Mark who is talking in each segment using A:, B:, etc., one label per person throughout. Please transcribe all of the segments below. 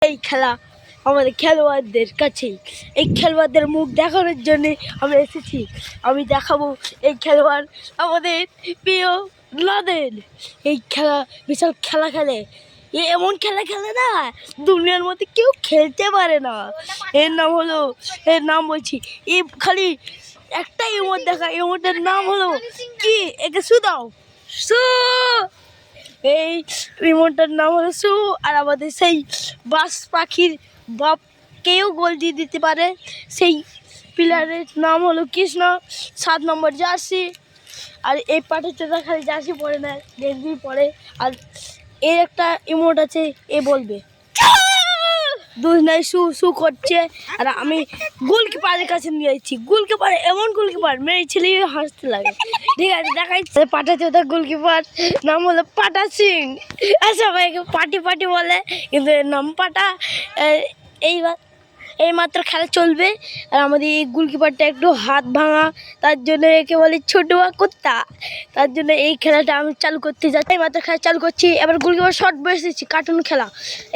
A: এই খেলা আমাদের খেলোয়াড়দের কাছেই। এই খেলোয়াড়দের মুখ দেখানোর জন্য আমরা এসেছি। আমি দেখাবো এই খেলোয়াড় আমাদের প্রিয় লাদেন। এই খেলা বিশাল খেলা খেলে, এমন খেলা খেলে না দুনিয়ার মধ্যে কেউ খেলতে পারে না। এর নাম বলছি, এ খালি একটা ইমোট দেখা, ইমোটের নাম হলো কি, একে শু দাও, শু। এই রিমোটটার নাম হলো সু। আর আমাদের সেই বাস পাখির বাপকেও গোল দিয়ে দিতে পারে সেই প্লেয়ারের নাম হলো কৃষ্ণ, 7 নম্বর জার্সি। আর এই পাঠিটা খালি জার্সি পরে না, গেঞ্জি পরে। আর এর একটা ইমোট আছে, এ বলবে দুজনাই শু শু করছে। আর আমি গোলকিপারের কাছে নিয়ে যাচ্ছি। গোলকিপার এমন গোলকিপার মেরে ছেলে হাসতে লাগে। ঠিক আছে, দেখাচ্ছি পাঠাচ্ছে ওদের গোলকিপার নাম হলো পাটা সিং। আর সবাইকে পাটি পাটি বলে, কিন্তু এর নাম পাটা। এই মাত্র খেলা চলবে। আর আমাদের এই গোলকিপারটা একটু হাত ভাঙা, তার জন্য একে বলে ছোটুয়া কুত্তা। তার জন্য এই খেলাটা আমি চালু করতে যাচ্ছি। এই মাত্র খেলা চালু করছি। এবার গোলকিপার শট বসেছি, কার্টুন খেলা।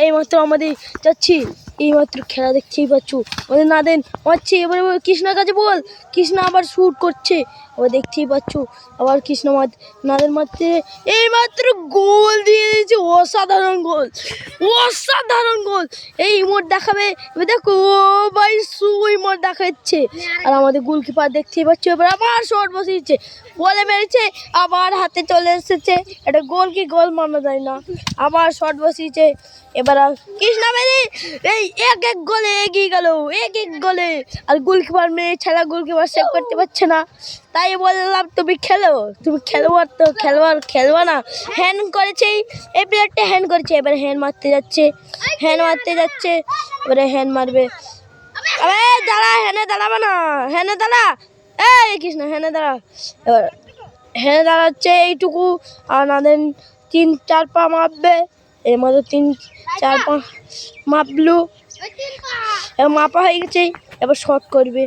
A: এই মাত্র আমাদের যাচ্ছি, এই মাত্র খেলা দেখতেই পাচ্ছ। আমাদের নাদেন মারছে, এবার কৃষ্ণার কাছে বল, কৃষ্ণা আবার শ্যুট করছে, আবার দেখতেই পাচ্ছ। আবার কৃষ্ণ নাদেন মারতে, এই মাত্র গোল দিয়ে দিয়েছে। অসাধারণ গোল, অসাধারণ গোল। এই ইমোট দেখাবে, এবার দেখো ভাই সু ইমোট দেখাচ্ছে। আর আমাদের গোলকিপার দেখতেই পাচ্ছ, এবার আবার শট বসিয়েছে, বলে মেরেছে, আবার হাতে চলে এসেছে। এটা গোল কি গোল মানা যায় না, আবার শট বসিয়েছে। এবার কৃষ্ণা মেরে এই এক গোলে এগিয়ে গেল, এক গোলে। আর গোলকিপার মেয়ে ছেলা গোলকিপার সেভ করতে পারছে না। তাই বললাম তুমি খেলো, তুমি খেলোয়াড় তো খেলবা না। হ্যান্ড করেছে, এই প্লেয়ারটা হ্যান্ড করেছে। এবার হ্যান্ড মারতে যাচ্ছে, এবারে হ্যান্ড মারবে। আরে দাঁড়া, হ্যান্ডে দাঁড়াবে না, হ্যান্ডে দাঁড়া। এই কৃষ্ণ হ্যান্ডে দাঁড়া। এবার হ্যান্ডে দাঁড়াচ্ছে এইটুকু। আর নাদের 3-4 পা মাপবে। এর মধ্যে 3-4 পা মাপলু, এবার মাপা হয়ে গেছে। এবার শর্ট করবে,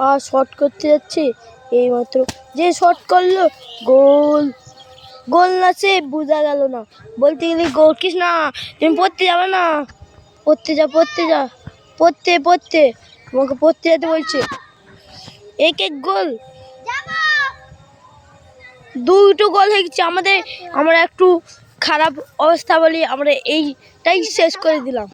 A: আর শর্ট করতে যাচ্ছে। এই মাত্র যে শর্ট করলো, গোল। গোল না, সে বোঝা গেল না। বলতে গেলে গোল। কৃষ্ণা তুমি পড়তে যাবে না, পড়তে যা তোমাকে পড়তে যেতে বলছে। এক গোল, দুটো গোল হয়ে গেছে আমাদের। আমরা একটু খারাপ অবস্থা বলি আমরা এইটাই শেষ করে দিলাম।